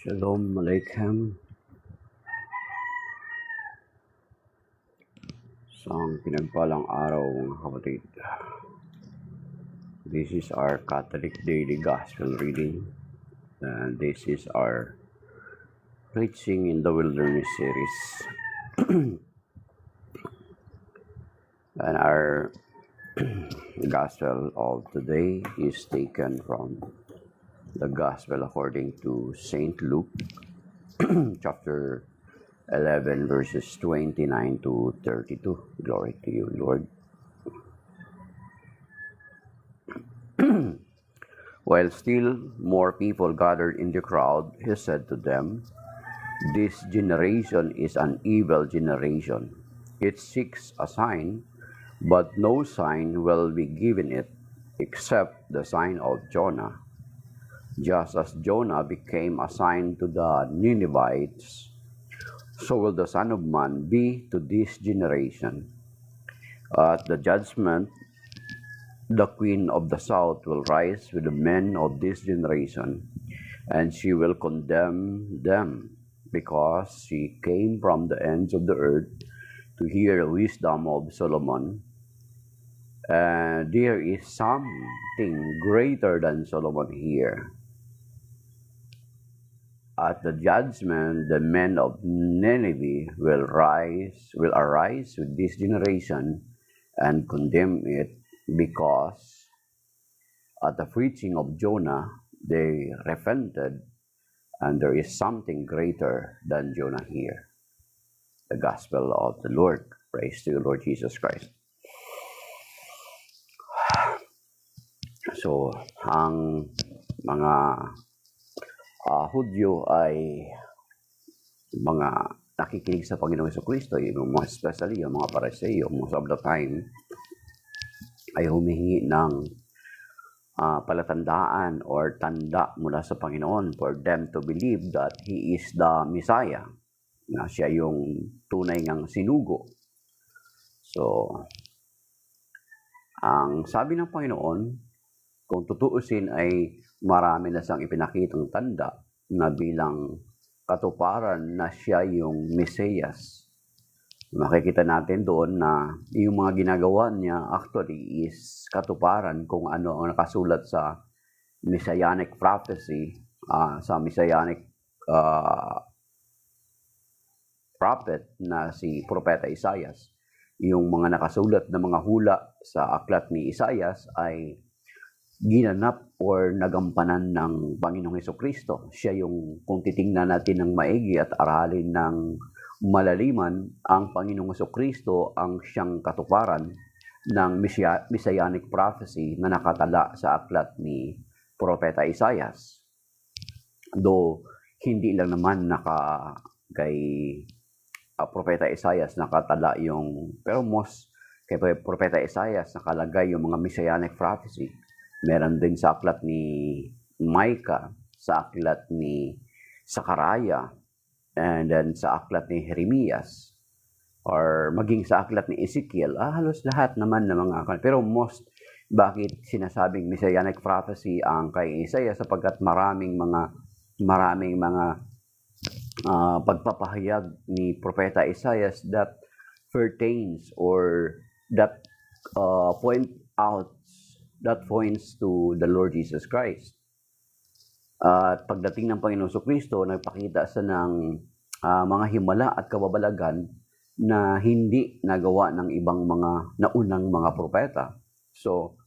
Shalom Aleichem. Isang pinagpalang araw mga kapatid. This is our Catholic Daily Gospel reading. And this is our Preaching in the Wilderness series. And our Gospel of today is taken from the Gospel according to St. Luke, chapter 11 verses 29 to 32. Glory to you, Lord. While still more people gathered in the crowd, he said to them, "This generation is an evil generation. It seeks a sign, but no sign will be given it except the sign of Jonah. Just as Jonah became a sign to the Ninevites, so will the Son of Man be to this generation. At the judgment, the Queen of the South will rise with the men of this generation, and she will condemn them, because she came from the ends of the earth to hear the wisdom of Solomon. And there is something greater than Solomon here. At the judgment, the men of Nineveh will arise with this generation and condemn it, because at the preaching of Jonah they repented, and there is something greater than Jonah here." The Gospel of the Lord. Praise to you, Lord Jesus Christ. So, ang mga Hudyo ay mga nakikinig sa Panginoong Jesucristo, yung mga especially yung mga Pariseo, most of the time ay humihingi ng palatandaan or tanda mula sa Panginoon for them to believe that He is the Messiah, na siya yung tunay ngang sinugo. So, ang sabi ng Panginoon, kung tutuusin ay marami na siyang ipinakitang tanda na bilang katuparan na siya yung Mesiyas. Makikita natin doon na yung mga ginagawa niya actually is katuparan kung ano ang nakasulat sa Messianic prophecy, sa Messianic prophet na si Propeta Isaias. Yung mga nakasulat na mga hula sa aklat ni Isaias ay ginanap or nagampanan ng Panginoong Jesucristo. Siya yung, kung titingnan natin ng maigi at aralin ng malaliman, ang Panginoong Jesucristo ang siyang katuparan ng Messianic prophecy na nakatala sa aklat ni Propeta Isaias. Though hindi lang naman kay Propeta Isaias nakatala yung, pero most kay Propeta Isaias nakalagay yung mga Messianic prophecy. Meron din sa aklat ni Micah, sa aklat ni Sakaraya, and then sa aklat ni Jeremias, or maging sa aklat ni Ezekiel. Halos lahat naman ng mga aklat. Pero most, bakit sinasabing Messianic prophecy ang kay Isaiah? Sapagkat maraming mga pagpapahayag ni Propeta Isaias that pertains or that points to the Lord Jesus Christ. At pagdating ng Panginoong Jesucristo, nagpakita sa ng mga himala at kababalagan na hindi nagawa ng ibang mga naunang mga propeta. So,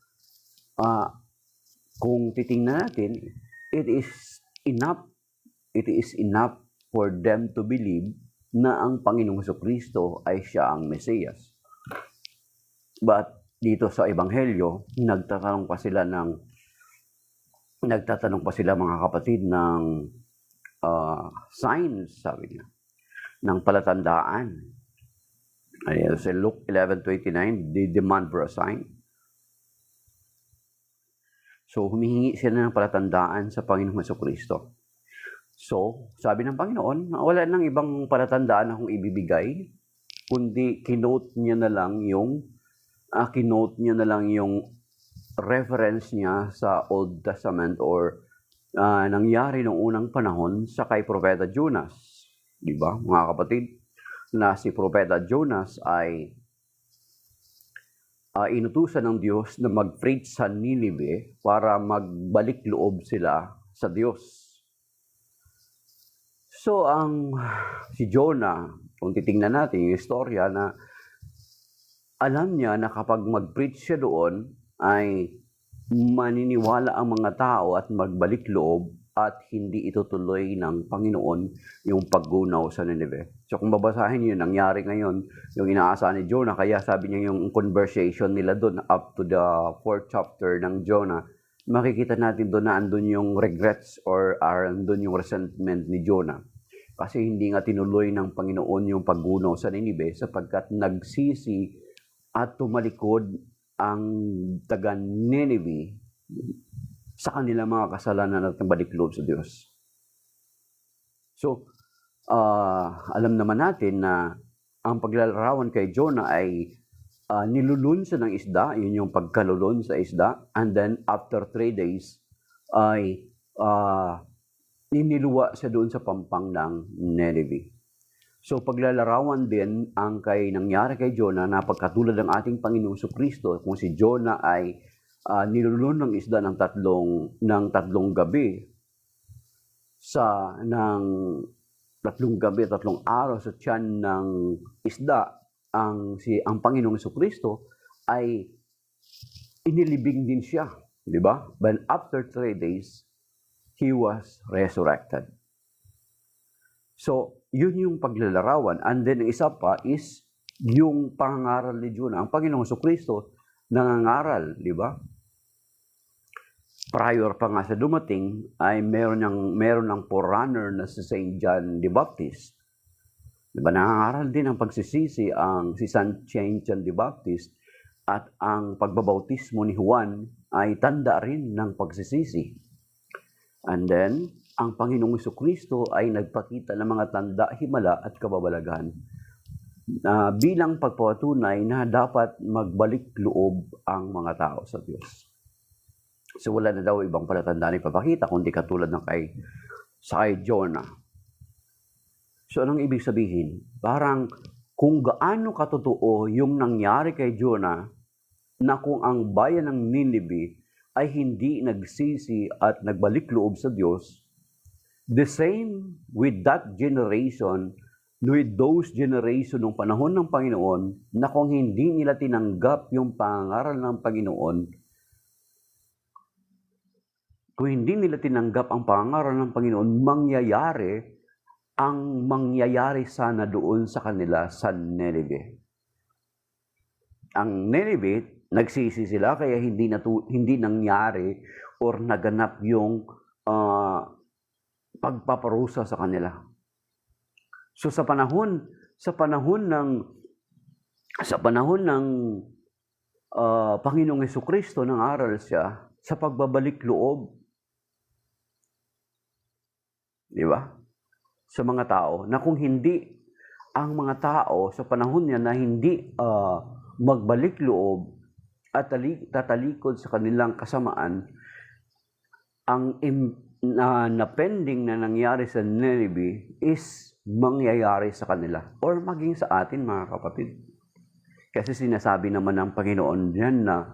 kung titingnan natin, it is enough for them to believe na ang Panginoong Jesucristo ay siya ang Mesiyas. But dito sa Ebanghelyo, nagtatanong pa sila mga kapatid ng signs, sabi niya, ng palatandaan. Sa Luke 11:29, they demand for a sign. So, humihingi sila ng palatandaan sa Panginoong Jesucristo. So, sabi ng Panginoon, wala nang ibang palatandaan akong ibibigay, kundi kinote niya na lang yung reference niya sa Old Testament or nangyari noong unang panahon sa kay Propeta Jonas. Di ba, mga kapatid? Na si Propeta Jonas ay inutusan ng Diyos na mag-preach sa Ninive para magbalik loob sila sa Diyos. So, si Jonah, kung titingnan natin yung istorya na alam niya na kapag mag-preach siya doon, ay maniniwala ang mga tao at magbalik loob at hindi itutuloy ng Panginoon yung paggunaw sa Nineveh. So kung babasahin niyo, nangyari ngayon, yung inaasahan ni Jonah, kaya sabi niya yung conversation nila doon up to the 4th chapter ng Jonah, makikita natin doon na andun yung regrets or andun yung resentment ni Jonah. Kasi hindi nga tinuloy ng Panginoon yung paggunaw sa Nineveh sapagkat nagsisi at tumalikod ang taga Nineveh sa kanilang mga kasalanan at balik loob sa Diyos. So, alam naman natin na ang paglalarawan kay Jonah ay nilulun siya ng isda, yun yung pagkalulun sa isda, and then after 3 days ay niniluwa siya doon sa pampang ng Nineveh. So paglalarawan din ang nangyari kay Jonah na pagkatulad ng ating Panginoong Kristo, kung si Jonah ay nilulun ng isda ng tatlong gabi tatlong araw sa tiyan ng isda, ang Panginoong Kristo ay inilibing din siya, di ba? But after 3 days, he was resurrected. So, yun yung paglalarawan. And then, ang isa pa is yung pangangaral ni Jonah. Ang Panginoong Kristo nangangaral, di ba? Prior pa nga sa dumating, ay meron ng forerunner na si St. John the Baptist. Di ba? Nangangaral din ang pagsisisi si St. John the Baptist at ang pagbabautismo ni Juan ay tanda rin ng pagsisisi. And then, ang Panginoong Kristo ay nagpakita ng mga tanda, himala at kababalaghan bilang pagpapatunay na dapat magbalik loob ang mga tao sa Diyos. So wala na daw ibang palatandaan ipapakita kundi katulad ng kay Jonah. So anong ibig sabihin? Parang kung gaano katotoo yung nangyari kay Jonah na kung ang bayan ng Nineveh ay hindi nagsisi at nagbalik loob sa Diyos, the same with that generation, with those generation ng panahon ng Panginoon, na kung hindi nila tinanggap yung pangaral ng Panginoon, kung hindi nila tinanggap ang pangaral ng Panginoon, mangyayari sana doon sa kanila sa Nineveh. Ang Nineveh, nagsisi sila kaya hindi nangyari or naganap yung pagpaparusa sa kanila. So sa panahon ng Panginoong Jesucristo, nang aral siya sa pagbabalik loob, di ba? Sa mga tao na kung hindi ang mga tao sa panahon niya na hindi magbalik loob at tatalikod sa kanilang kasamaan, ang pending na nangyari sa Nineveh is mangyayari sa kanila or maging sa atin, mga kapatid. Kasi sinasabi naman ng Panginoon diyan na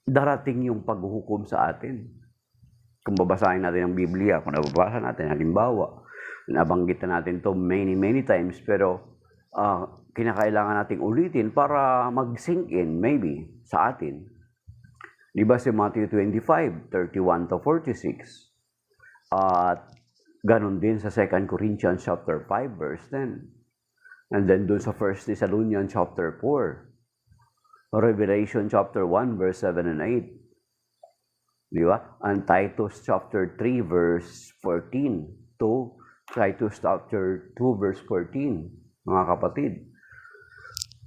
darating yung paghuhukom sa atin. Kung babasahin natin ang Biblia, kung nababasa natin, halimbawa, nabanggit na natin to many times, pero kinakailangan nating ulitin para mag-sink in, maybe, sa atin. Diba si Matthew 25, 31 to 46? At ganun din sa 2 Corinthians chapter 5, verse 10. And then dun sa 1 Thessalonians chapter 4. Revelation chapter 1, verse 7 and 8. Diba? And Titus chapter 3, verse 14 to Titus chapter 2, verse 14, mga kapatid.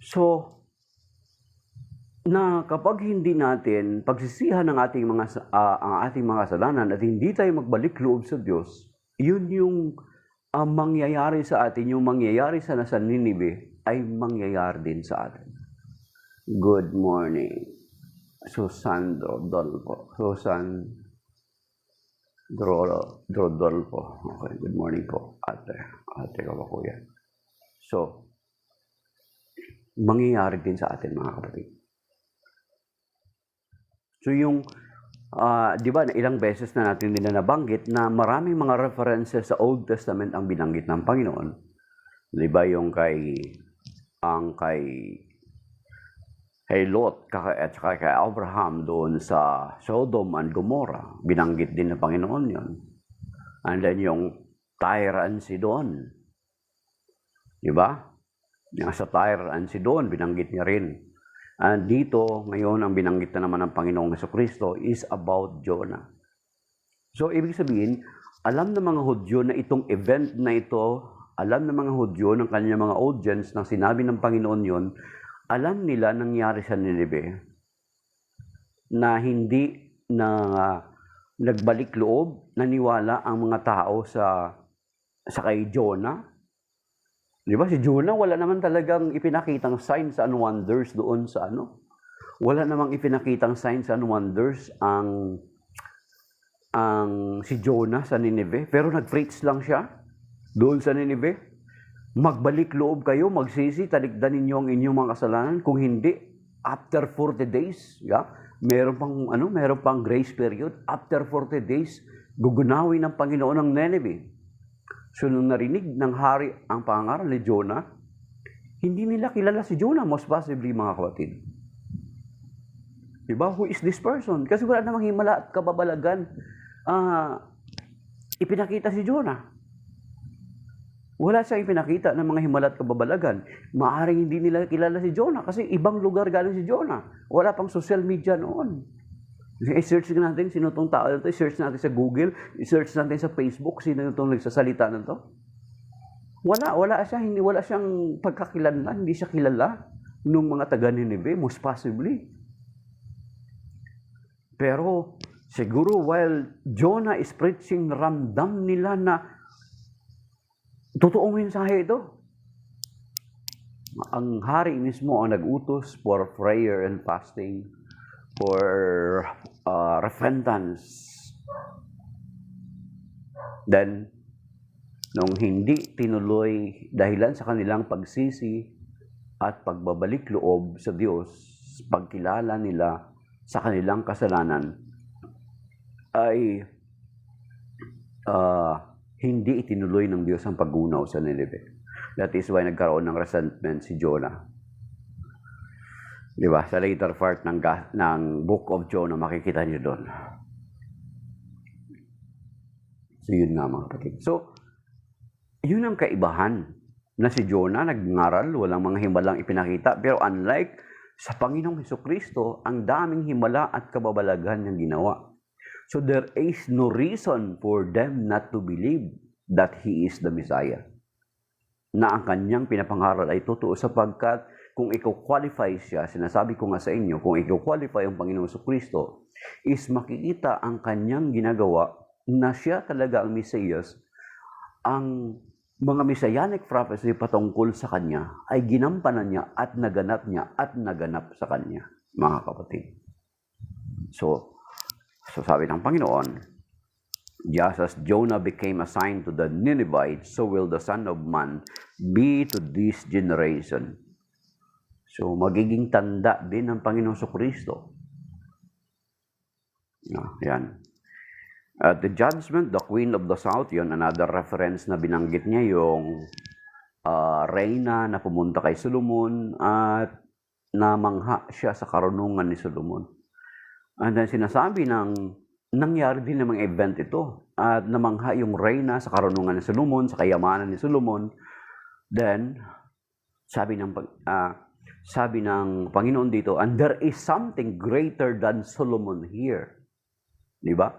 So, na kapag hindi natin pagsisihan ang ating mga kasalanan at hindi tayo magbalik loob sa Diyos, yun yung mangyayari sa atin, yung mangyayari sa Nineveh ay mangyayari din sa atin. Good morning. Susan Dolpo. Susan Drodolfo. Okay, good morning po, ate. Ate ka ba, kuya? So, mangyayari din sa atin, mga kapatid. So, yung, di ba, ilang beses na natin din na nabanggit na maraming mga references sa Old Testament ang binanggit ng Panginoon. Di ba, yung kay Lot at saka kay Abraham doon sa Sodom and Gomorrah, binanggit din ng Panginoon yon. And then yung Tyre and Sidon, di ba? Yung sa Tyre and Sidon, binanggit niya rin. And dito, ngayon, ang binanggit na naman ng Panginoong Jesucristo is about Jonah. So, ibig sabihin, alam ng mga Hudyo na itong event na ito, alam ng mga Hudyo ng kanyang mga audience na sinabi ng Panginoon yon, alam nila nangyari sa Nineveh na hindi na nagbalik loob, naniwala ang mga tao sa kay Jonah. Di ba? Si Jonah wala naman talagang ipinakitang signs and wonders doon sa Wala namang ipinakitang signs and wonders ang si Jonah sa Nineveh, pero nag-preach lang siya doon sa Nineveh. Magbalik loob kayo, magsisi, talikdan ninyo ang inyong mga kasalanan. Kung hindi, after 40 days, meron pang grace period. After 40 days, gugunawin ng Panginoon ng Nineveh. So, nung narinig ng hari ang pangaral ni Jonah, hindi nila kilala si Jonah, most possibly, mga kapatid. Diba? Who is this person? Kasi wala namang himala at kababalagan. Ipinakita si Jonah. Wala siyang ipinakita ng mga himala at kababalagan. Maaring hindi nila kilala si Jonah kasi ibang lugar galing si Jonah. Wala pang social media noon. I-search natin sino itong tao na ito. I-search natin sa Google. I-search natin sa Facebook sino itong nagsasalita na ito. Wala siyang pagkakilanlan. Hindi siya kilala ng mga taga-Nineveh, most possibly. Pero siguro while Jonah is preaching, ramdam nila na totoong mensahe ito. Ang hari mismo ang nag-utos for prayer and fasting, for repentance. Then, nung hindi tinuloy dahilan sa kanilang pagsisi at pagbabalik loob sa Diyos, pagkilala nila sa kanilang kasalanan, ay hindi itinuloy ng Diyos ang paggunaw sa Nineveh. That is why nagkaroon ng resentment si Jonah. Di ba? Sa later part ng Book of Jonah, makikita niyo doon. So, yun nga mga kapatid. So, yun ang kaibahan na si Jonah nagngaral, walang mga himalang ipinakita. Pero unlike sa Panginoong Jesucristo, ang daming himala at kababalagan niyang ginawa. So there is no reason for them not to believe that He is the Messiah. Na ang kanyang pinapangaral ay totoo sapagkat kung i-qualify siya, sinasabi ko nga sa inyo, kung i-qualify ang Panginoong Jesucristo, is makikita ang kanyang ginagawa na siya talaga ang Mesias. Ang mga messianic prophecy patungkol sa kanya ay ginampanan niya at naganap sa kanya, mga kapatid. So sabi ng Panginoon, just as Jonah became a sign to the Ninevites, so will the Son of Man be to this generation. So, magiging tanda din ng Panginoong Jesucristo. Yan. At the judgment, the Queen of the South, yun, another reference na binanggit niya, yung reyna na pumunta kay Solomon at namangha siya sa karunungan ni Solomon. And then sinasabi nangyari din namang event ito. At namangha yung reyna sa karunungan ni Solomon, sa kayamanan ni Solomon. Then, sabi ng Panginoon dito, and there is something greater than Solomon here. Di ba?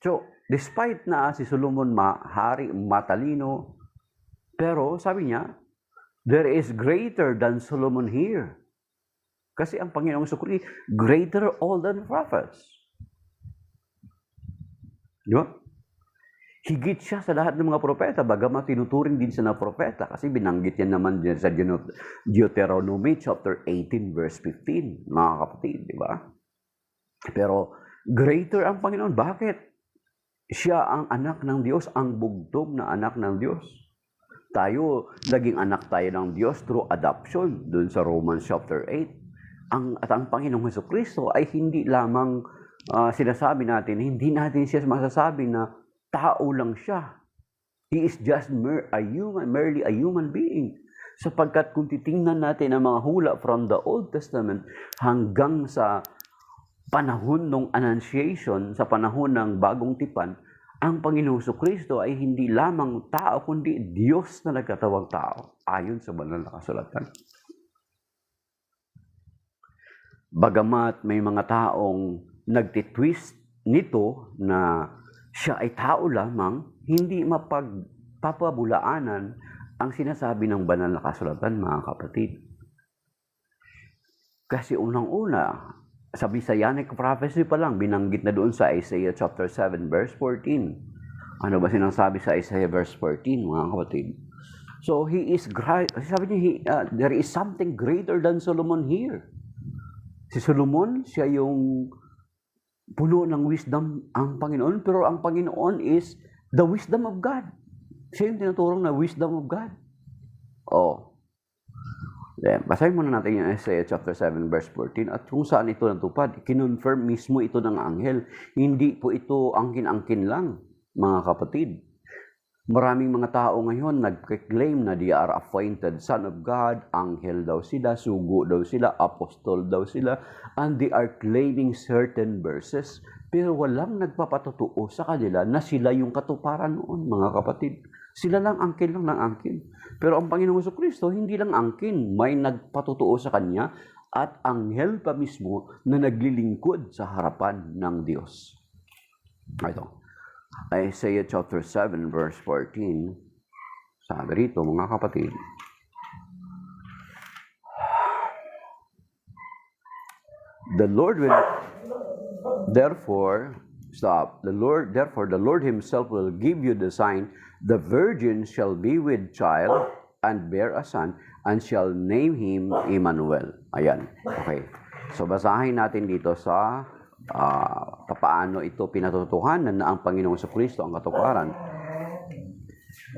So, despite na si Solomon hari, matalino, pero sabi niya, there is greater than Solomon here. Kasi ang Panginoong Jesucristo, greater all than prophets. Di ba? Higit siya sa lahat ng mga propeta, bagamat tinuturing din siya na propeta. Kasi binanggit yan naman din sa Deuteronomy chapter 18 verse 15, mga kapatid, di ba? Pero greater ang Panginoon. Bakit? Siya ang anak ng Diyos, ang bugtog na anak ng Diyos. Tayo, naging anak tayo ng Diyos through adoption, dun sa Romans chapter 8. At ang Panginoong Jesucristo ay hindi lamang sinasabi natin, hindi natin siya masasabi na tao lang siya. He is just merely a human being. Sapagkat kung titingnan natin ang mga hula from the Old Testament hanggang sa panahon ng Annunciation, sa panahon ng Bagong Tipan, ang Panginoong Jesucristo ay hindi lamang tao, kundi Diyos na nagkatawang tao, ayon sa banal na kasulatan. Bagamat may mga taong nagtitwist nito na siya ay tao lamang, hindi mapagpapabulaanan ang sinasabi ng banal na kasulatan, mga kapatid. Kasi unang-una, sa Messianic prophecy pa lang, binanggit na doon sa Isaiah chapter 7, verse 14. Ano ba sinasabi sa Isaiah verse 14, mga kapatid? So, he is great. Sabi niya, there is something greater than Solomon here. Si Solomon, siya yung puno ng wisdom ang Panginoon, pero ang Panginoon is the wisdom of God. Siya yung tinuturong na wisdom of God. Basahin muna natin yung Isaiah chapter 7 verse 14 at kung saan ito natupad. Kinonfirm mismo ito ng anghel. Hindi po ito angkin-angkin lang, mga kapatid. Maraming mga tao ngayon nag-claim na they are appointed son of God, anghel daw sila, sugo daw sila, apostol daw sila, and they are claiming certain verses, pero walang nagpapatotoo sa kanila na sila yung katuparan noon, mga kapatid. Sila lang angkin lang ng angkin. Pero ang Panginoong Jesucristo, hindi lang angkin, may nagpatotoo sa Kanya at anghel pa mismo na naglilingkod sa harapan ng Diyos. Ito. Isaiah chapter 7 verse 14, sabi rito, mga kapatid, the Lord himself will give you the sign, the virgin shall be with child and bear a son and shall name him Emmanuel. Ayan, okay. So basahin natin dito sa paano ito pinatutuhanan na ang Panginoong Jesucristo ang katuparan.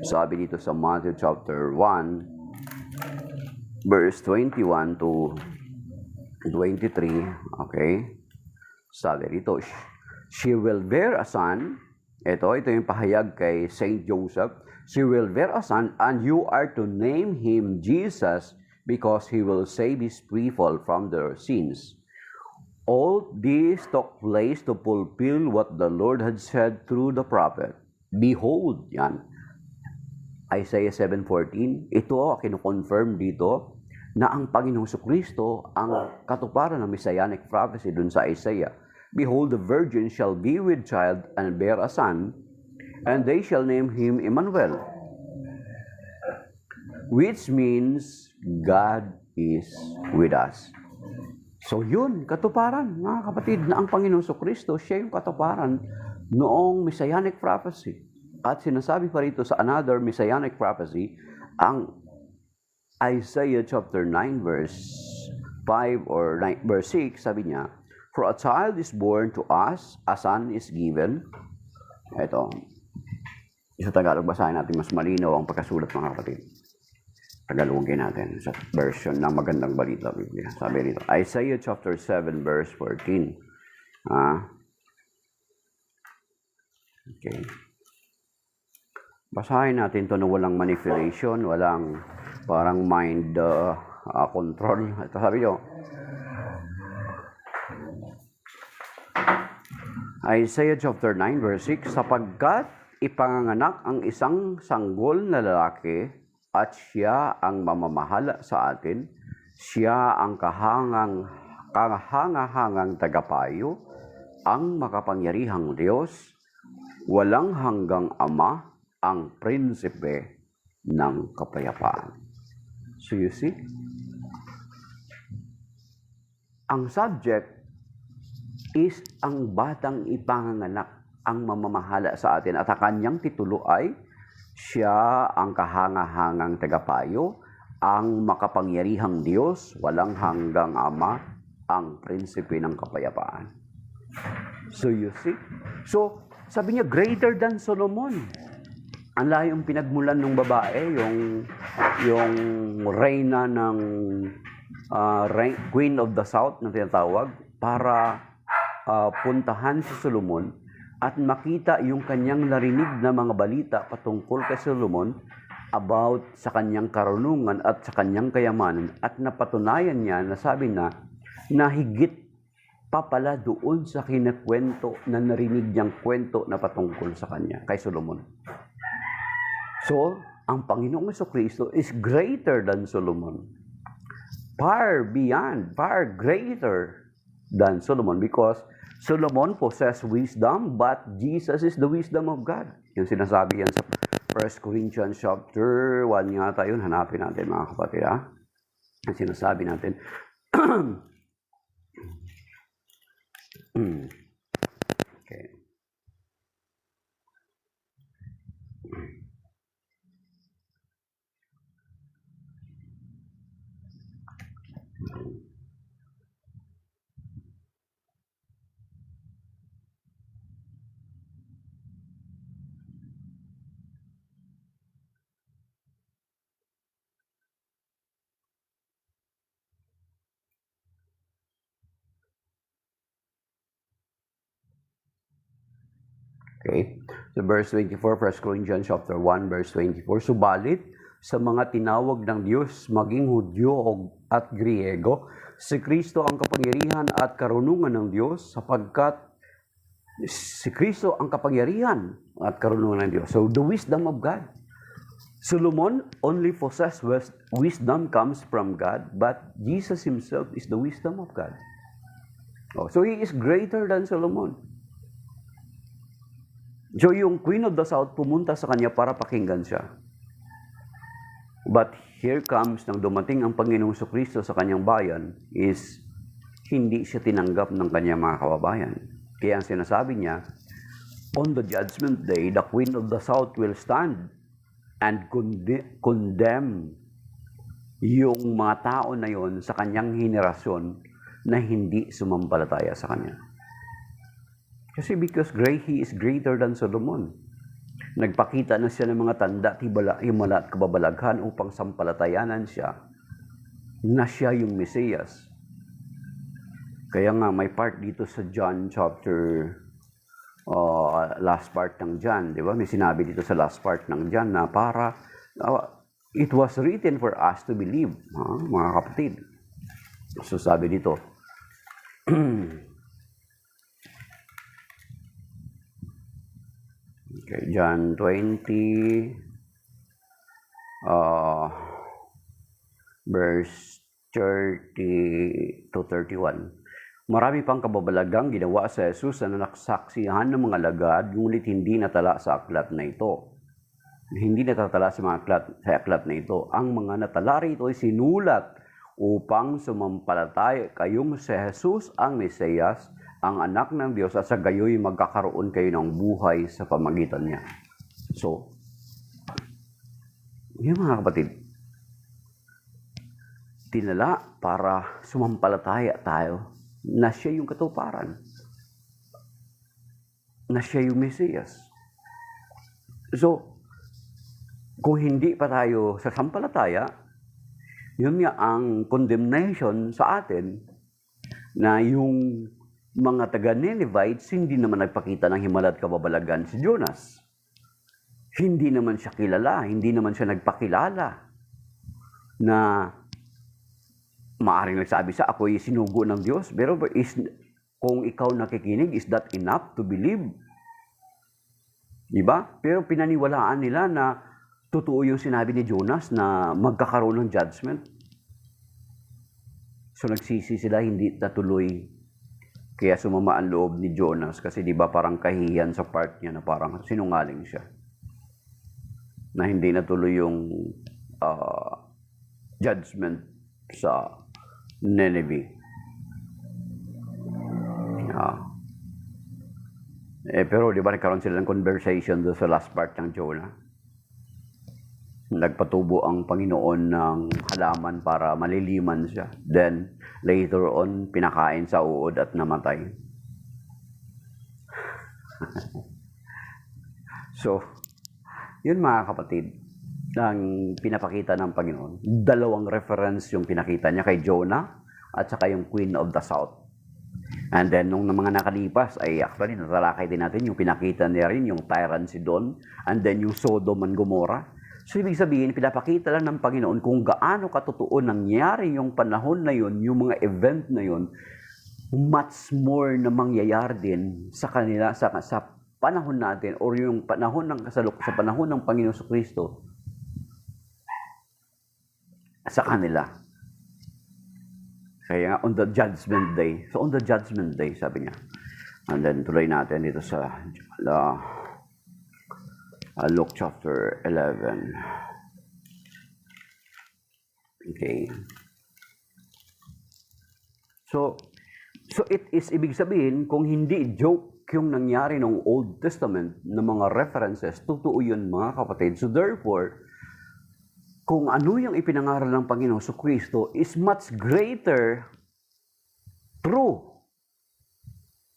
Sabi dito sa Matthew chapter 1 verse 21 to 23, okay? Sabi dito, she will bear a son. Ito yung pahayag kay Saint Joseph. She will bear a son and you are to name him Jesus because he will save his people from their sins. All this took place to fulfill what the Lord had said through the prophet. Behold, yan. Isaiah 7:14, ito kino-confirm dito na ang Panginoong Jesucristo ang katuparan ng Messianic prophecy dun sa Isaiah. Behold, the virgin shall be with child and bear a son, and they shall name him Emmanuel, which means God is with us. So yun, katuparan, mga kapatid, na ang Panginoong Jesucristo, siya yung katuparan noong Messianic prophecy. At sinasabi pa rito sa another Messianic prophecy, ang Isaiah chapter 9 verse 5 or 9, verse 6, sabi niya, for a child is born to us, a son is given. Ito, sa Tagalog, basahin natin mas malinaw ang pagkasulat, mga kapatid. Tagalogin natin sa version ng Magandang Balita Biblia. Sabi rito, Isaiah chapter 7 verse 14. Okay. Basahin natin to na walang manipulation, walang parang mind control. Ito sabi nyo, Isaiah chapter 9 verse 6, sapagkat ipanganganak ang isang sanggol na lalaki at siya ang mamamahala sa atin, siya ang kahangahangang tagapayo, ang makapangyarihang Diyos, walang hanggang Ama, ang prinsipe ng kapayapaan. So you see, ang subject is ang batang ipanganganak, ang mamamahala sa atin, at ang kanyang titulo ay siya ang kahangahangang tagapayo, ang makapangyarihang Diyos, walang hanggang Ama, ang prinsipe ng kapayapaan. So you see? So, sabi niya, greater than Solomon. Ang layong pinagmulan ng babae, yung reyna ng Queen of the South na tinatawag, para puntahan si Solomon at makita yung kanyang narinig na mga balita patungkol kay Solomon about sa kanyang karunungan at sa kanyang kayamanan, at napatunayan niya na sabi na higit pa pala doon sa kinakwento na narinig niyang kwento na patungkol sa kanya, kay Solomon. So, ang Panginoong Jesucristo is greater than Solomon. Far beyond, far greater than Solomon, because Solomon possessed wisdom, but Jesus is the wisdom of God. Yung sinasabi yan sa 1 Corinthians chapter 1 yata yun. Hanapin natin mga kapatid, ha? Yung sinasabi natin. Okay. Okay. So verse 24, 1 Corinthians chapter 1, verse 24. Subalit, sa mga tinawag ng Diyos, maging Hudyo at Griego, si Kristo ang kapangyarihan at karunungan ng Diyos, sapagkat si Kristo ang kapangyarihan at karunungan ng Diyos. So, the wisdom of God. Solomon only possessed wisdom comes from God, but Jesus himself is the wisdom of God. So, he is greater than Solomon. So, yung Queen of the South pumunta sa kanya para pakinggan siya. But here comes, nang dumating ang Panginoong Jesucristo sa kanyang bayan, is hindi siya tinanggap ng kanyang mga kababayan. Kaya ang sinasabi niya, on the judgment day, the Queen of the South will stand and condemn yung mga tao na yon sa kanyang henerasyon na hindi sumampalataya sa kanya. Kasi because he is greater than Solomon. Nagpakita na siya ng mga tanda, himala at kababalaghan upang sampalatayanan siya na siya yung Mesiyas. Kaya nga may part dito sa John chapter, last part ng John, di ba? May sinabi dito sa last part ng John na para, it was written for us to believe, mga kapatid. So sabi dito, okay, John 20, verse 30 to 31. Marami pang kababalagang ginawa sa Jesus na naksaksihan ng mga alagad, ngunit hindi natala sa aklat na ito. Hindi natatala sa aklat na ito. Ang mga natala rito ay sinulat upang sumampalataya kayong si Jesus ang Mesiyas, ang anak ng Diyos, at sa gayoy magkakaroon kayo ng buhay sa pamagitan niya. So, yun mga kapatid, tinala para sumampalataya tayo na siya yung katuparan, na siya yung Mesiyas. So, kung hindi pa tayo sasampalataya, yun nga ang condemnation sa atin, na yung mga taga-Ninevites, hindi naman nagpakita ng himala at kababalagan si Jonas. Hindi naman siya kilala, hindi naman siya nagpakilala na maaaring nagsabi sa ako'y sinugo ng Diyos. Pero kung ikaw nakikinig, is that enough to believe? Diba? Pero pinaniwalaan nila na totoo yung sinabi ni Jonas na magkakaroon ng judgment. So nagsisi sila, hindi natuloy. Kaya sumama ang loob ni Jonas kasi di ba parang kahihiyan sa part niya na parang sinungaling siya. Na hindi natuloy yung judgment sa Nineveh. Pero di ba nagkaroon sila ng conversation doon sa last part ng Jonah? Nagpatubo ang Panginoon ng halaman para maliliman siya. Then, later on, pinakain sa uod at namatay. So, yun mga kapatid, ang pinapakita ng Panginoon. Dalawang reference yung pinakita niya kay Jonah at saka yung Queen of the South. And then, nung mga nakalipas, ay actually, natalakay din natin yung pinakita niya rin, yung Tyre and Sidon, and then yung Sodom and Gomorrah. So, ibig sabihin, pinapakita lang ng Panginoon kung gaano katotoo nangyari yung panahon na yun, yung mga event na yun, much more na mangyayari din sa kanila, sa panahon natin, or yung panahon ng sa panahon ng Panginoon Kristo sa kanila. Kaya nga, on the judgment day. So, on the judgment day, sabi niya. And then, tuloy natin dito sa Luke chapter 11. Okay. So it is, ibig sabihin, kung hindi joke yung nangyari ng Old Testament na mga references, totoo yun mga kapatid. So therefore, kung ano yung ipinangaral ng Panginoon sa Kristo is much greater true.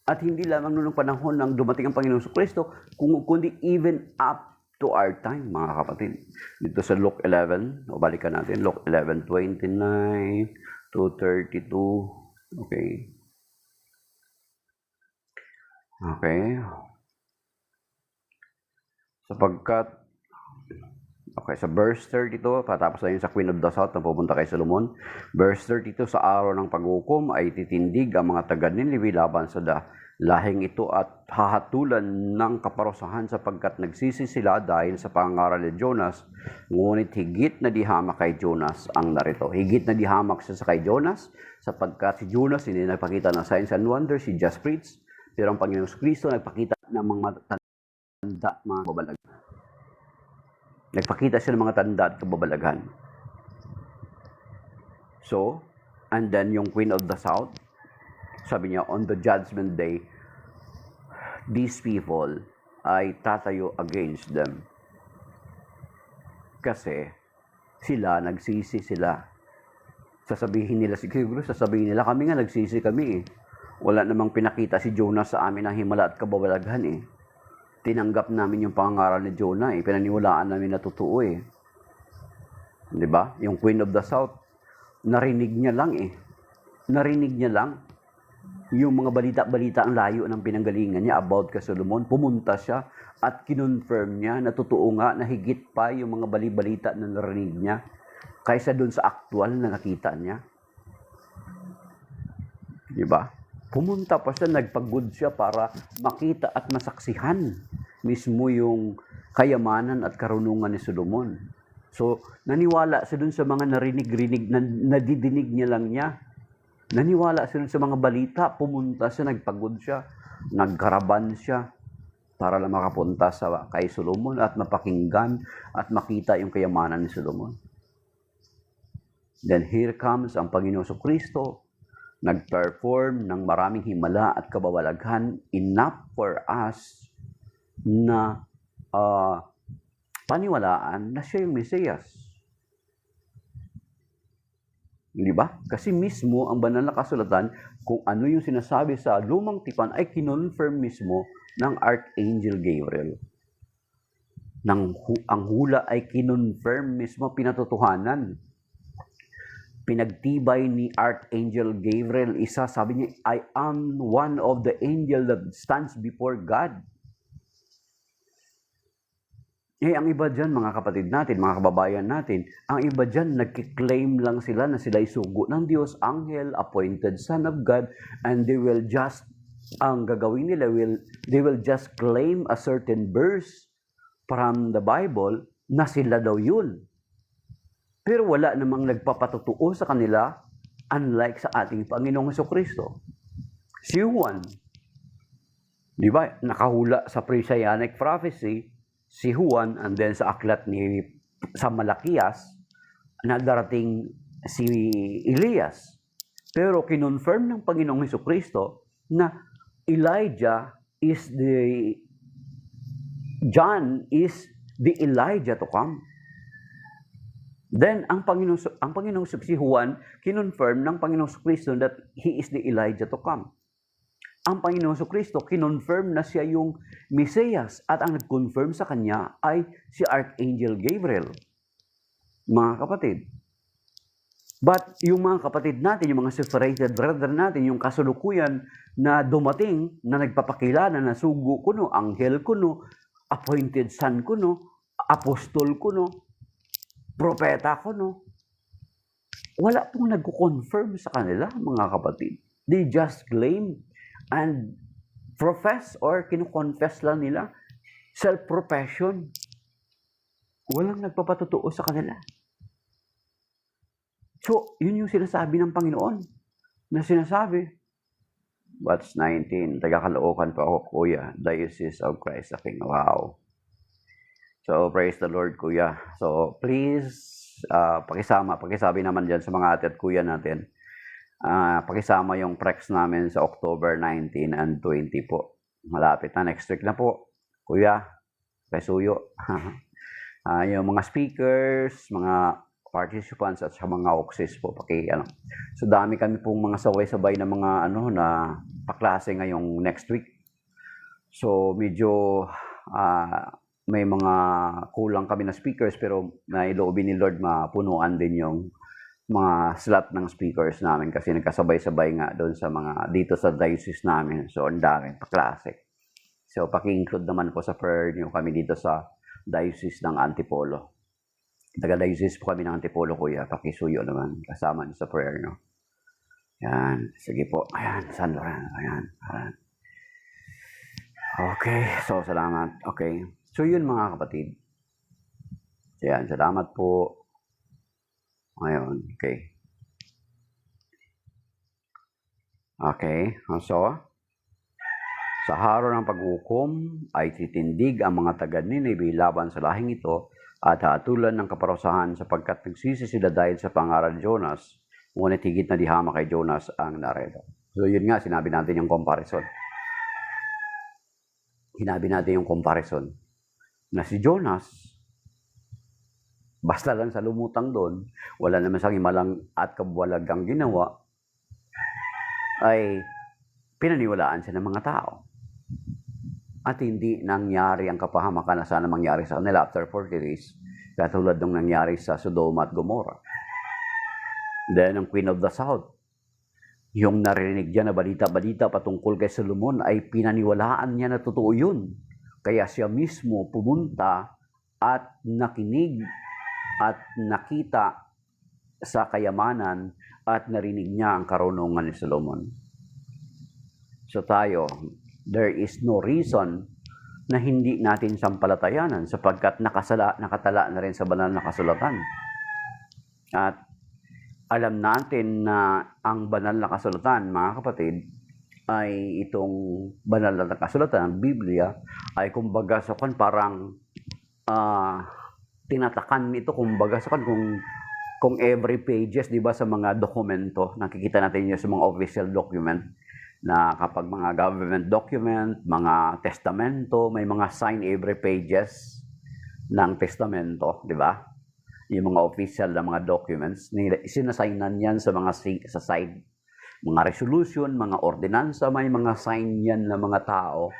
At hindi lamang noong panahon ng dumating ang Panginoon sa Kristo, kundi even up to our time, mga kapatid. Dito sa Luke 11, o balikan natin, Luke 11:29 to 32. Okay. Okay. Sapagkat, okay, sa verse 32, patapos na yun sa Queen of the South na pupunta kay Solomon. Verse 32, sa araw ng paghukom ay titindig ang mga taga-Ninive laban sa lahing ito at hahatulan ng kaparusahan sapagkat nagsisi sila dahil sa pangaral ni Jonas. Ngunit higit na dihamak kay Jonas ang narito. Higit na dihamak siya sa kay Jonas sapagkat si Jonas hindi nagpakita ng signs and wonders, he just preached. Pero ang Panginoong Kristo nagpakita ng mga tanda, mga kababalaghan. Nagpakita siya ng mga tanda at kababalaghan. So, and then yung Queen of the South, sabi niya, on the judgment day, these people ay tatayo against them. Kasi sila, nagsisi sila. Sasabihin nila, siguro sasabihin nila, kami nga nagsisi kami eh. Wala namang pinakita si Jonah sa amin ng himala at kababalaghan eh. Tinanggap namin yung pangaral ni Jonah eh. Pinaniwalaan namin na totoo eh. Di ba? Yung Queen of the South, narinig niya lang eh. Narinig niya lang yung mga balita-balita ang layo ng pinanggalingan niya about kay Solomon. Pumunta siya at kinonfirm niya na totoo nga na higit pa yung mga bali-balita na narinig niya kaysa doon sa actual na nakita niya. Di ba? Pumunta pa siya, nagpagod siya para makita at masaksihan mismo yung kayamanan at karunungan ni Solomon. So, naniwala siya dun sa mga narinig-rinig, nadidinig niya lang niya. Naniwala siya dun sa mga balita, pumunta siya, nagpagod siya, nagkaraban siya para lang makapunta sa kay Solomon at mapakinggan at makita yung kayamanan ni Solomon. Then here comes ang Panginoon Kristo, nag-perform ng maraming himala at kababalaghan, enough for us na paniwalaan na siya yung Mesiyas. Di ba? Kasi mismo ang banal na kasulatan, kung ano yung sinasabi sa lumang tipan, ay kinonfirm mismo ng Archangel Gabriel. Ang hula ay kinonfirm mismo, pinatotohanan. Pinagtibay ni Archangel Gabriel, isa, sabi niya, I am one of the angel that stands before God. Ang iba dyan, mga kapatid natin, mga kababayan natin, ang iba dyan, nagkiklaim lang sila na sila'y sugo ng Diyos, angel, appointed son of God, and they will just, ang gagawin nila, they will just claim a certain verse from the Bible na sila daw yun. Pero wala namang nagpapatutuo sa kanila, unlike sa ating Panginoong Jesucristo. Si Juan, di ba, nakahula sa Messianic prophecy, si Juan, and then sa aklat sa Malakias, nagdarating si Elias. Pero kinonfirm ng Panginoong Jesucristo na John is the Elijah to come. Then, ang Panginoong si Juan, kinonfirm ng Panginoong Kristo that he is the Elijah to come. ang Panginoong Kristo, kinonfirm na siya yung Mesiyas at ang nag-confirm sa kanya ay si Archangel Gabriel. Mga kapatid. But yung mga kapatid natin, yung mga separated brother natin, yung kasulukuyan na dumating, na nagpapakilala na sugo kuno, anghel kuno, appointed son kuno, apostol kuno, propeta kuno, wala pong nag-confirm sa kanila, mga kapatid. They just claim and profess or kinu-confess lang nila, self-profession. Walang nagpapatotoo sa kanila. So, yun yung sinasabi ng Panginoon na sinasabi. What's 19? Taga-Caloocan pa ako, Kuya. Diocese of Christ the King. Wow. So, praise the Lord, Kuya. So, please, pakisabi naman dyan sa mga ate at kuya natin. Pakisama yung prex namin sa October 19 and 20 po. Malapit na, next week na po. Kuya, Pesuyo. Yung mga speakers, mga participants at sa mga auxiliaries po. So dami kami pong mga sabay-sabay na mga na paklase ngayong next week. So medyo may mga kulang kami na speakers pero nailoobin ni Lord mapunuan din yung mga slot ng speakers namin kasi nagkasabay-sabay nga doon sa mga dito sa diocese namin. So ang dami paklase. So paki-include naman po sa prayer niyo kami dito sa diocese ng Antipolo. Taga-diocese po kami ng Antipolo, Kuya. Pakisuyo naman kasama niyo sa prayer niyo. Yan, sige po. Ayan, San Lorenzo. Ayan. Okay, so salamat. Okay. So yun mga kapatid. Yan, salamat po. Ngayon, okay. Okay, so, sa haro ng paghukom ay titindig ang mga taga-Ninive laban sa lahing ito at hatulan ng kaparusahan sapagkat nagsisi sila dahil sa pangaral Jonas, ngunit higit na dihama kay Jonas ang naredo. So yun nga, sinabi natin yung comparison. Hinabi natin yung comparison na si Jonas, basta lang sa lumutang doon, wala naman siyang himalang at kabwalagang ginawa, ay pinaniwalaan siya ng mga tao. At hindi nangyari ang kapahamakan na sana mangyari sa kanila after 40 days, katulad ng nangyari sa Sodoma at Gomorrah. Then, ang Queen of the South, yung narinig niya na balita-balita patungkol kay Solomon ay pinaniwalaan niya na totoo yun. Kaya siya mismo pumunta at nakinig at nakita sa kayamanan at narinig niya ang karunungan ni Solomon. So tayo, there is no reason na hindi natin sampalatayanan sapagkat nakatala na rin sa banal na kasulatan. At alam natin na ang banal na kasulatan, mga kapatid, ay itong banal na kasulatan, ang Biblia, ay kumbaga sa parang tinatakan nito, kumbaga sa kung every pages, di ba, sa mga dokumento, nakikita natin yun sa mga official document, na kapag mga government document, mga testamento, may mga sign every pages ng testamento, di ba? Yung mga official na mga documents, sinasignan yan sa mga sa side. Mga resolution, mga ordinansa, may mga sign yan ng mga tao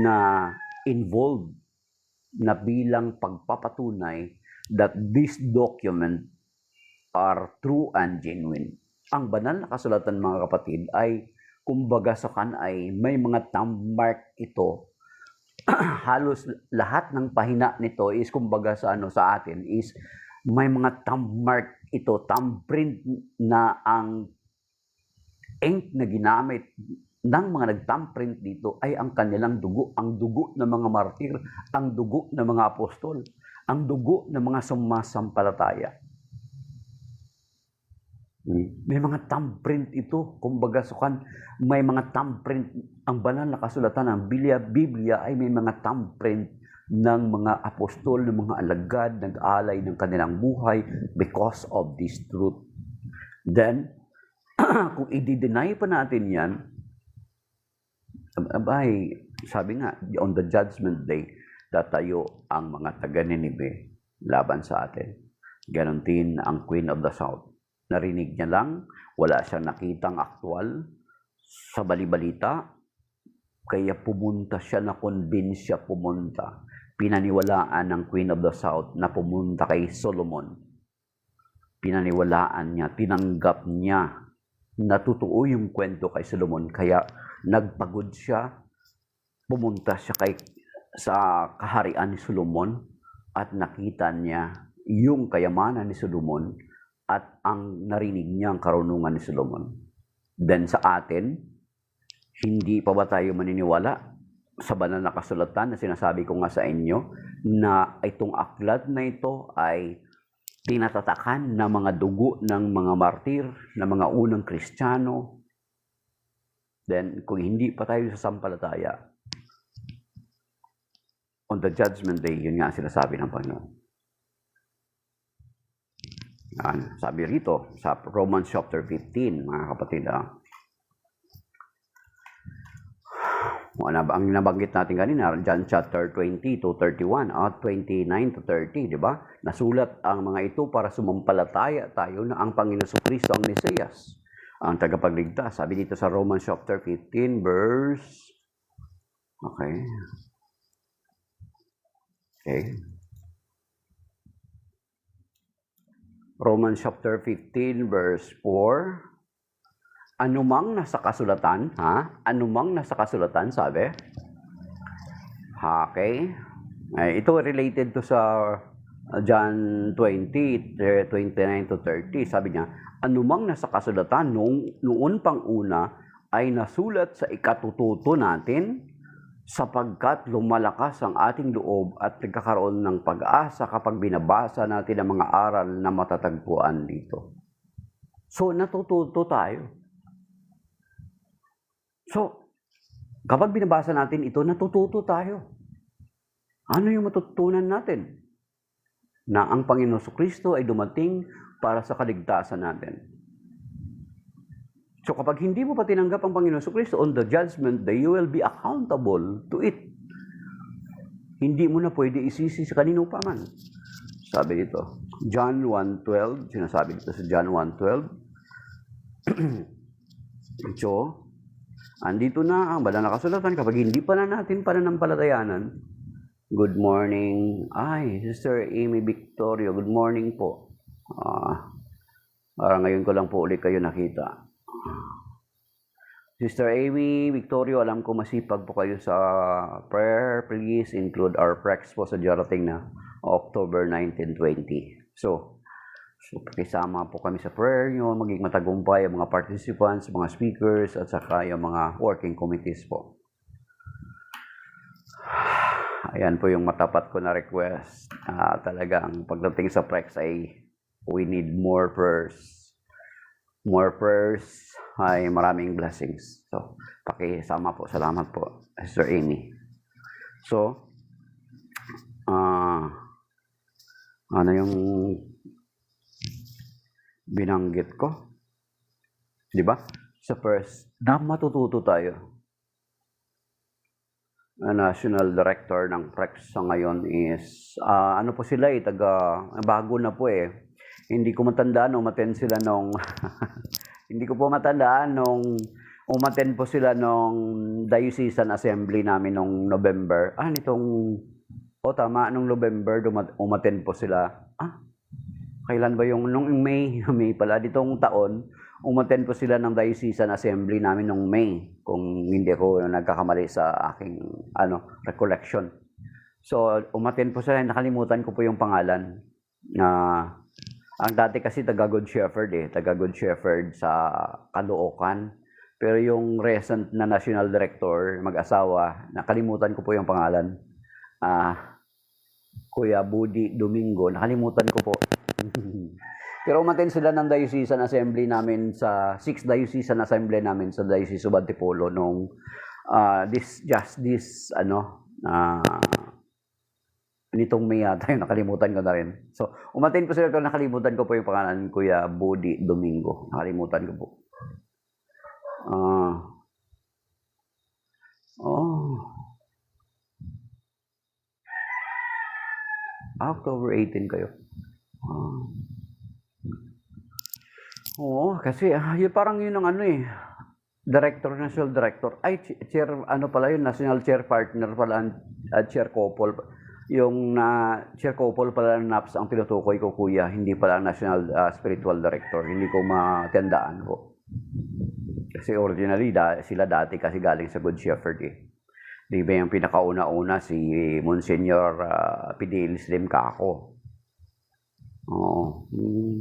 na involved na bilang pagpapatunay that this document are true and genuine. Ang banal na kasulatan, mga kapatid, ay kumbaga sa ay may mga thumb mark ito. Halos lahat ng pahina nito is kumbaga sa atin is may mga thumb mark ito, thumb print na ang ink na ginamit ng mga nag-thumb print dito ay ang kanilang dugo, ang dugo ng mga martir, ang dugo ng mga apostol, ang dugo ng mga sumasampalataya. May mga thumbprint ito. Kumbaga may mga thumbprint. Ang banal na kasulatan ng Biblia ay may mga thumbprint ng mga apostol, ng mga alagad, nag-alay ng kanilang buhay because of this truth. Then, kung i-deny pa natin yan, sabi nga, on the judgment day, tatayo ang mga taga-Ninive laban sa atin. Ganon din ang Queen of the South. Narinig niya lang, wala siyang nakitang aktwal sa balibalita, Kaya pumunta siya, na-convince siya pumunta. Pinaniwalaan ng Queen of the South na pumunta kay Solomon. Pinaniwalaan niya, tinanggap niya na totoo yung kwento kay Solomon. Kaya nagpagod siya, pumunta siya sa kaharian ni Solomon at nakita niya yung kayamanan ni Solomon at ang narinig niya ang karunungan ni Solomon. Then sa atin, hindi pa ba tayo maniniwala sa banal na kasulatan na sinasabi ko nga sa inyo na itong aklat na ito ay tinatatakan ng mga dugo ng mga martir, ng mga unang Kristiyano. Then, kung hindi pa tayo sasampalataya, on the judgment day, yun nga sinasabi ng Panginoon. Sabi rito, sa Romans chapter 15, mga kapatid, ang nabanggit natin kanina, John chapter 20 to 31 at 29 to 30, di ba? Nasulat ang mga ito para sumampalataya tayo na ang Panginoon Kristo ang Mesiyas, ang tagapagligtas. Sabi dito sa Romans chapter 15 verse Okay. Romans chapter 15 verse 4. Anumang nasa kasulatan, Anumang nasa kasulatan, sabi. Okay. Ito related to sa John 20, 29 to 30. Sabi niya, anumang nasa kasulatan noon pang una ay nasulat sa ikatututo natin sapagkat lumalakas ang ating loob at nagkakaroon ng pag-asa kapag binabasa natin ang mga aral na matatagpuan dito. So, natututo tayo. So, kapag binabasa natin ito, natututo tayo. Ano yung matutunan natin? Na ang Panginoon Kristo ay dumating para sa kaligtasan natin. So, kapag hindi mo pa tinanggap ang Panginoon Kristo, on the judgment day, you will be accountable to it. Hindi mo na pwede isisi sa kanino pa man. Sabi dito, John 1:12, sinasabi dito sa John 1:12. So, andito na ang banal na kasulatan kapag hindi pa na natin pananampalatayanan. Good morning. Sister Amy Victorio, good morning po. Parang ngayon ko lang po ulit kayo nakita. Sister Amy Victorio, alam ko masipag po kayo sa prayer. Please include our practice po sa darating na October 19, 20. So, pakisama po kami sa prayer nyo, maging matagumpay ang mga participants, mga speakers, at saka yung mga working committees po. Ayan po yung matapat ko na request. Talagang pagdating sa Prex ay we need more prayers. More prayers ay maraming blessings. So, pakisama po. Salamat po, Sister Amy. So, ano yung binanggit ko? Di ba? Sa first, na matututo tayo. National Director ng Prex sa ngayon is, ano po sila bago na po eh. Hindi ko matandaan nung umattend sila nung, hindi ko po matandaan nung umattend po sila nung Diocesan Assembly namin nung November. Tama, nung November umattend po sila. Kailan ba nung May? May pala, ditong taon, umattend po sila ng Diocesan Assembly namin nung May, kung hindi ako nagkakamali sa aking recollection. So, umattend po sila, nakalimutan ko po yung pangalan. Ang dati kasi taga-Good Shepherd sa Caloocan. Pero yung recent na National Director, mag-asawa, nakalimutan ko po yung pangalan. Kuya Budi Domingo, nakalimutan ko po. Pero umattend sila ng Diocesan Assembly namin sa 6th Diocesan Assembly namin sa Diocese of Antipolo nung nitong May yata, nakalimutan ko na rin. So, umattend po sila ito, nakalimutan ko po yung pangalan, Kuya Budi Domingo. Nakalimutan ko po. October 18 kayo. Kasi yun, parang yun ang National director. Ay, chair, ano pala yun, national chair partner pala, chair couple. Yung chair couple pala ng NAPS ang tinutukoy ko, kuya, hindi pala national spiritual director. Hindi ko matandaan ko. Kasi originally, sila dati kasi galing sa Good Shepherd eh. Di ba yung pinakauna-una si Monsignor Fidelis Lim Kako? Oo.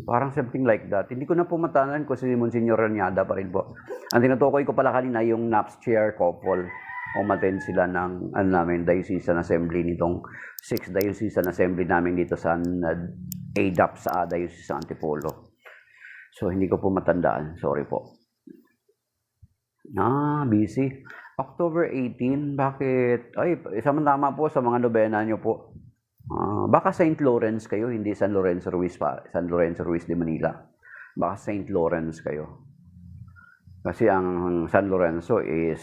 Parang something like that. Hindi ko na po matandaan ko si Monsignor Ranyada pa rin po. Ang tinutukoy ko pala kanina yung NAPS chair couple. Umattend sila ng diocesan assembly nitong 6th diocesan assembly namin dito sa ADAP sa Diocese sa Antipolo. So hindi ko po matandaan. Sorry po. Busy. October 18, bakit? Ay, tama po sa mga nobena nyo po. Baka St. Lawrence kayo, hindi San Lorenzo Ruiz pa. San Lorenzo Ruiz de Manila. Baka St. Lawrence kayo. Kasi ang San Lorenzo is,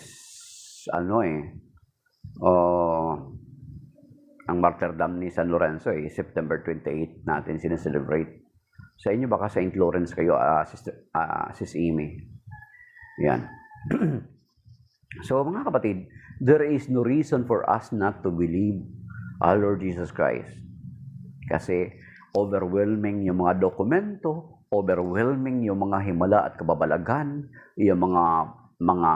ang martyrdom ni San Lorenzo September 28 natin sineselebrate. Sa inyo baka St. Lawrence kayo, Sis Amy. Yan. So mga kapatid, there is no reason for us not to believe our Lord Jesus Christ. Kasi overwhelming yung mga dokumento, overwhelming yung mga himala at kababalagan, yung mga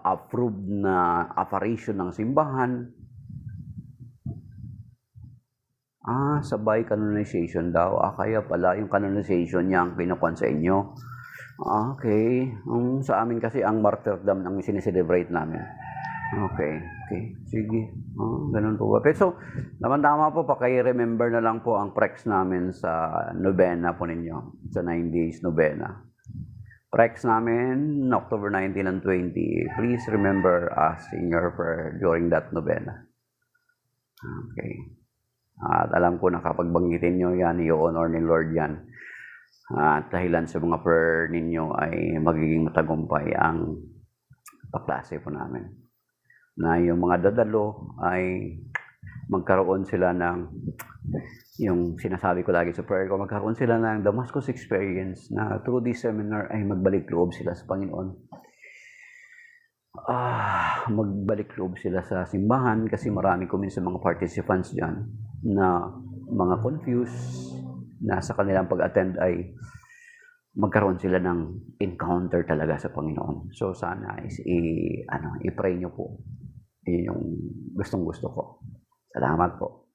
approved na apparition ng simbahan. Sabay canonization daw. Kaya pala yung canonization niya ang pinukuan sa inyo. Okay. Sa amin kasi ang martyrdom ang sineselebrate namin. Okay. Sige. Ganun po ba? Pero so, tama po, paki-remember na lang po ang prex namin sa novena po ninyo. Sa 9 days novena. Prex namin, October 19 and 20. Please remember us in your prayer during that novena. Okay. At alam ko na kapag banggitin nyo yan, i-honor ni Lord yan. At dahilan sa mga prayer ninyo ay magiging matagumpay ang paklase po namin. Na yung mga dadalo ay magkaroon sila ng, yung sinasabi ko lagi sa prayer ko, magkaroon sila ng Damascus experience na through this seminar ay magbalik loob sila sa Panginoon. Magbalik loob sila sa simbahan kasi marami ko minsan mga participants dyan na mga confused na sa kanilang pag-attend ay magkaroon sila ng encounter talaga sa Panginoon. So sana i-pray nyo po. Yung gustong-gusto ko. Salamat po.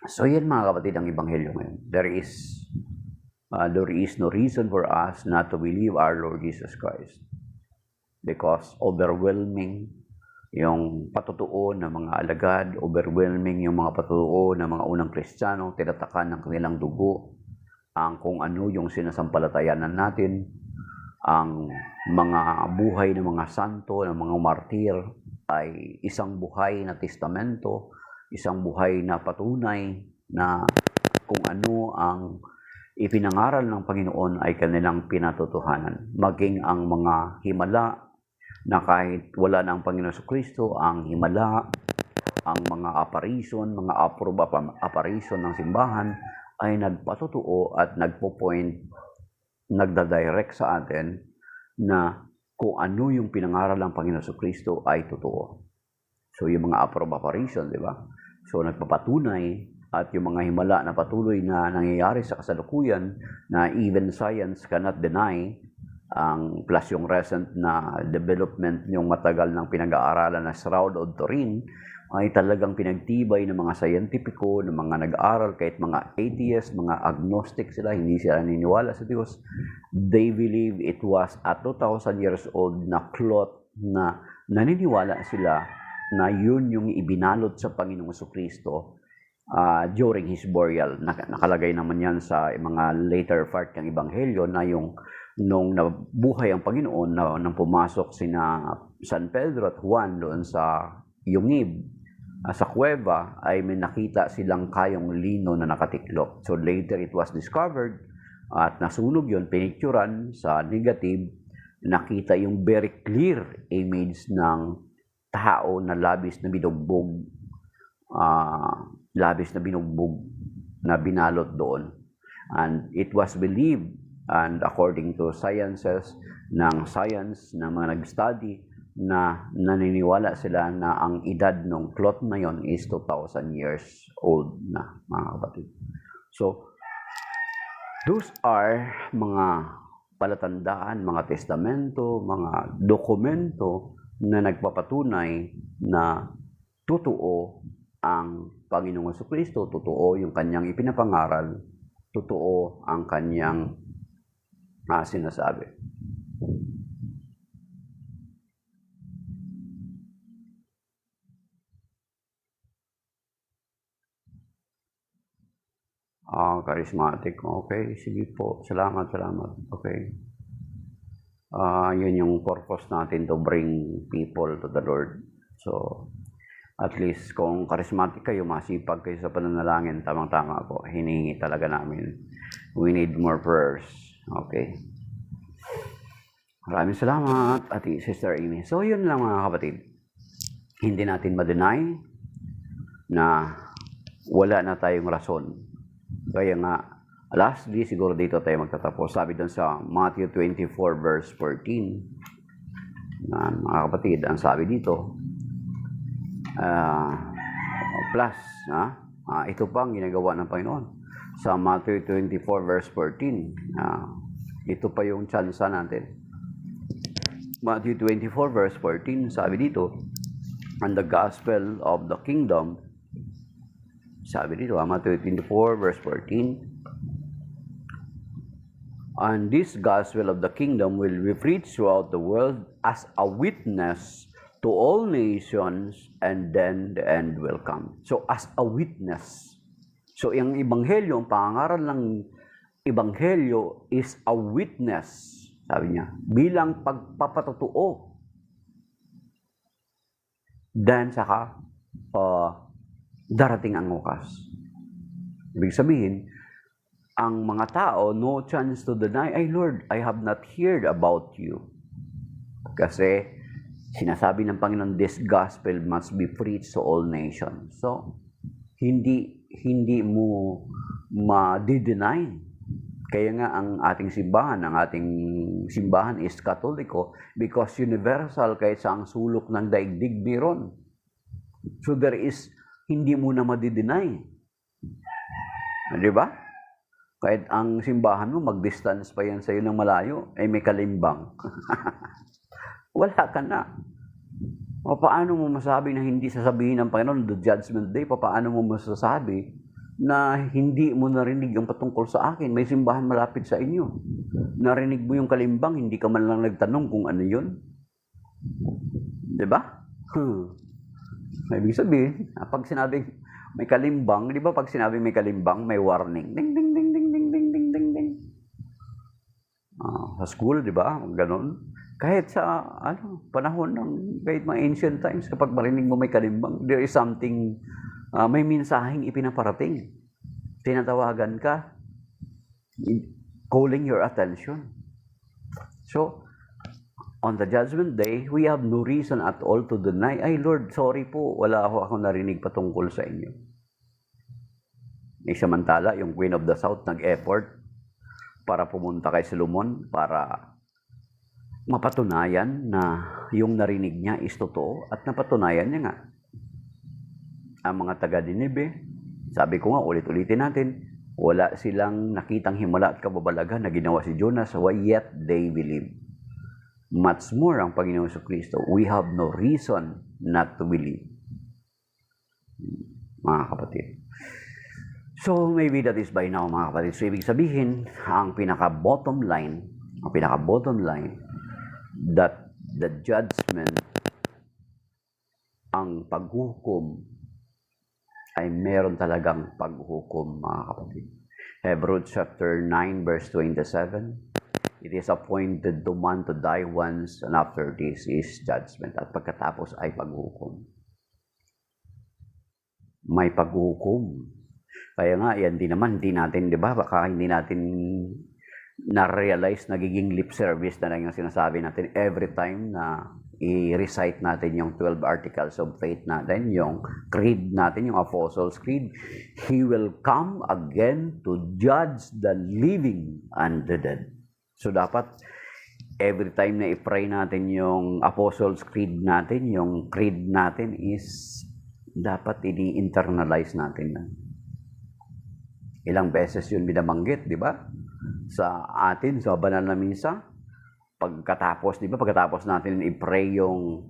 So yan mga kapatid ang ebanghelyo ngayon. There is no reason for us not to believe our Lord Jesus Christ. Because overwhelming yung patutuo ng mga alagad, overwhelming yung mga patutuo ng mga unang Kristiyano, tinatakan ng kanilang dugo, ang kung ano yung sinasampalatayanan natin, ang mga buhay ng mga santo, ng mga martir, ay isang buhay na testamento, isang buhay na patunay na kung ano ang ipinangaral ng Panginoon ay kanilang pinatotohanan. Maging ang mga himala na kahit wala na ang Panginoon sa Kristo, ang himala, ang mga apparition, mga apparition ng simbahan ay nagpatotoo at nagda-direct sa atin na kung ano yung pinangaral ng Panginoon sa Kristo ay totoo. So yung mga apparition, di ba? So nagpapatunay at yung mga himala na patuloy na nangyayari sa kasalukuyan na even science cannot deny, ang plus yung recent na development yung matagal ng pinag-aaralan na Shroud of Turin ay talagang pinagtibay ng mga scientifico, ng mga nag-aaral, kahit mga atheist, mga agnostic sila, hindi sila naniniwala sa Diyos. They believe it was a 2,000 years old na cloth na naniniwala sila na yun yung ibinalot sa Panginoong Jesucristo during His burial. Nakalagay naman yan sa mga later part ng Ebanghelyo na yung nung nabuhay ang Panginoon, nang pumasok sina San Pedro at Juan doon sa Yungib, sa kuweba, ay may nakita silang kayong lino na nakatiklop. So later it was discovered at nasunog yun, pinicturan sa negative, nakita yung very clear image ng tao na labis na binugbog, na binalot doon. And it was believed And according to science ng mga nag-study, na naniniwala sila na ang edad ng cloth na yon is 2,000 years old na, mga kapatid. So, those are mga palatandaan, mga testamento, mga dokumento na nagpapatunay na totoo ang Panginoong Jesucristo, totoo yung kanyang ipinapangaral, totoo ang kanyang sinasabi. Charismatic. Okay, sige po. Salamat. Okay. Yun yung purpose natin to bring people to the Lord. So, at least kung charismatic kayo, masipag kayo sa pananalangin, tamang-tama po. Hinihingi talaga namin. We need more prayers. Okay. Maraming salamat, Ate Sister Amy. So, yun lang mga kapatid. Hindi natin ma-deny na wala na tayong rason. Kaya nga, lastly, siguro dito tayo magtatapos. Sabi doon sa Matthew 24 verse 14, mga kapatid, ang sabi dito, ito pa ang ginagawa ng Panginoon. Sa Matthew 24 verse 14, ito pa yung tsansa natin. Matthew 24 verse 14, sabi dito, and the gospel of the kingdom, sabi dito, Matthew 24 verse 14, and this gospel of the kingdom will be preached throughout the world as a witness to all nations, and then the end will come. So, as a witness. So, yung ebanghelyo, ang pangaral ng ebanghelyo is a witness, sabi niya, bilang pagpapatotoo. Then, saka, darating ang wakas. Ibig sabihin, ang mga tao, no chance to deny, ay Lord, I have not heard about you. Kasi, sinasabi ng Panginoon, this gospel must be preached to all nations. So, hindi mo ma-deny. Kaya nga ang ating simbahan is Katoliko because universal kahit sa ang sulok ng daigdig meron. So, there is hindi mo na madi-deny. Di ba? Kahit ang simbahan mo, mag-distance pa yan sa'yo ng malayo, ay may kalimbang. Wala ka na. O paano mo masabi na hindi sasabihin ng Panginoon, the judgment day, paano mo masasabi na hindi mo narinig ang patungkol sa akin? May simbahan malapit sa inyo. Narinig mo yung kalimbang, hindi ka man lang nagtanong kung ano yun. Di ba? Ibig sabihin, pag sinabing may kalimbang, di ba pag sinabing may kalimbang, may warning. Ding, ding, ding, ding, ding, ding, ding, ding, ding. Sa school, di ba? Ganon. Kahit sa panahon ng kahit mga ancient times, kapag marinig mo may kalimbang, there is something, may mensaheng ipinaparating. Tinatawagan ka, calling your attention. So, on the judgment day, we have no reason at all to deny, ay Lord, sorry po, wala akong narinig patungkol sa inyo. Samantala, yung Queen of the South nag-effort para pumunta kay Solomon para mapatunayan na yung narinig niya is totoo at napatunayan niya nga. Ang mga taga-Nineveh, sabi ko nga, ulit-ulitin natin, wala silang nakitang himala at kababalagan na ginawa si Jonas, yet they believe. Much more ang Panginoong Jesucristo. We have no reason not to believe. Mga kapatid. So, maybe that is by now, mga kapatid. So, ibig sabihin, ang pinaka-bottom line, that the judgment, ang paghukom, ay meron talagang paghukom, mga kapatid. Hebrews chapter 9, verse 27, it is appointed to man to die once, and after this is judgment. At pagkatapos ay paghukom. May paghukom. Kaya nga, yan din naman, hindi natin, di ba? Baka hindi natin na-realize, nagiging lip service na lang yung sinasabi natin every time na i-recite natin yung 12 articles of faith natin, yung creed natin, yung Apostles' Creed. He will come again to judge the living and the dead. So dapat every time na i-pray natin yung Apostles' Creed natin, yung creed natin is dapat ini-internalize natin na. Ilang beses yun binabanggit, di ba? Sa atin, sa banal na misa, pagkatapos, di ba? Pagkatapos natin i-pray yung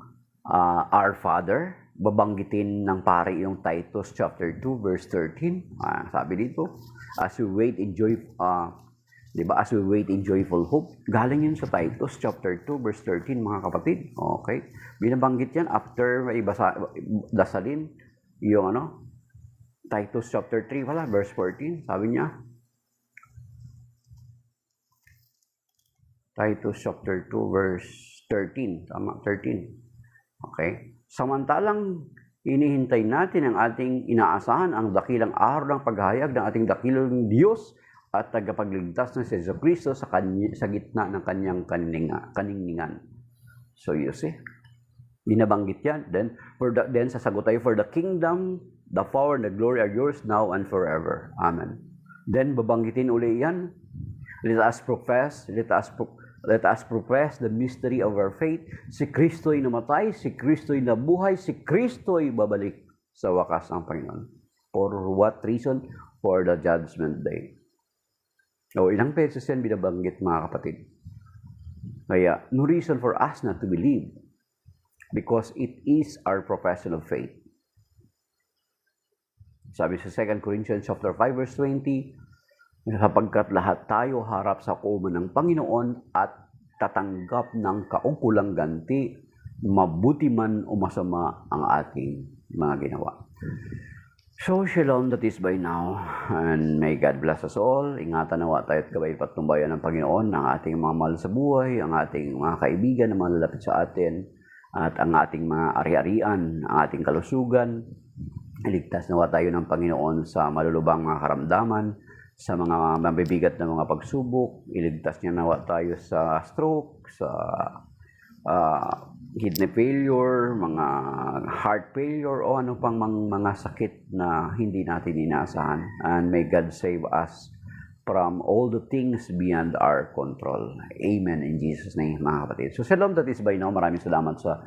Our Father, babanggitin ng pare yung Titus chapter 2 verse 13. Sabi dito, as we wait in di ba? As we wait in joyful hope. Galing yun sa Titus chapter 2 verse 13, mga kapatid. Okay? Binabanggit yan after dasalin yung Titus chapter 3 verse 14. Sabi niya, Titus chapter 2 verse 13. Tama, 13. Okay? Samantalang inihintay natin ang ating inaasahan, ang dakilang araw ng paghahayag ng ating dakilang Diyos at tagapagligtas na si Jesucristo sa gitna ng kanyang kaningningan. So you see, binabanggit yan. Then sasagot tayo, for the kingdom, the power, and the glory are yours now and forever. Amen. Then babanggitin uli yan. Let us profess the mystery of our faith. Si Kristo'y namatay, si Kristo'y nabuhay, si Kristo'y babalik sa wakas ng Panginoon. For what reason? For the judgment day. So, ilang beses yan binabanggit, mga kapatid. Kaya, no reason for us not to believe because it is our profession of faith. Sabi sa 2 Corinthians chapter 5 verse 20, sapagkat lahat tayo harap sa kauman ng Panginoon at tatanggap ng kaukulang ganti, mabuti man o masama ang ating mga ginawa. So, shalom that is by now, and may God bless us all. Ingatan nawa tayo at gabay patnumbayan ng Panginoon, ang ating mga mahal sa buhay, ang ating mga kaibigan na malalapit sa atin, at ang ating mga ari-arian, ang ating kalusugan. Iligtas nawa tayo ng Panginoon sa malulubang mga karamdaman, sa mga mabibigat na mga pagsubok. Iligtas niya nawa tayo sa stroke, sa kidney failure, mga heart failure, o ano pang mga sakit na hindi natin inaasahan. And may God save us from all the things beyond our control. Amen in Jesus' name, mga kapatid. So, shalom that is by now. Maraming salamat sa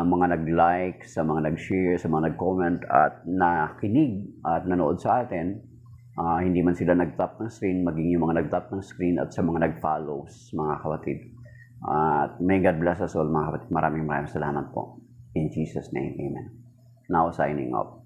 mga nag-like, sa mga nag-share, sa mga nag-comment at nakinig at nanood sa atin. Hindi man sila nag-tap ng screen, maging yung mga nag-tap ng screen at sa mga nag-follows, mga kapatid. At may God bless us all, mga kapatid. Maraming salamat po. In Jesus' name, amen. Now, signing off.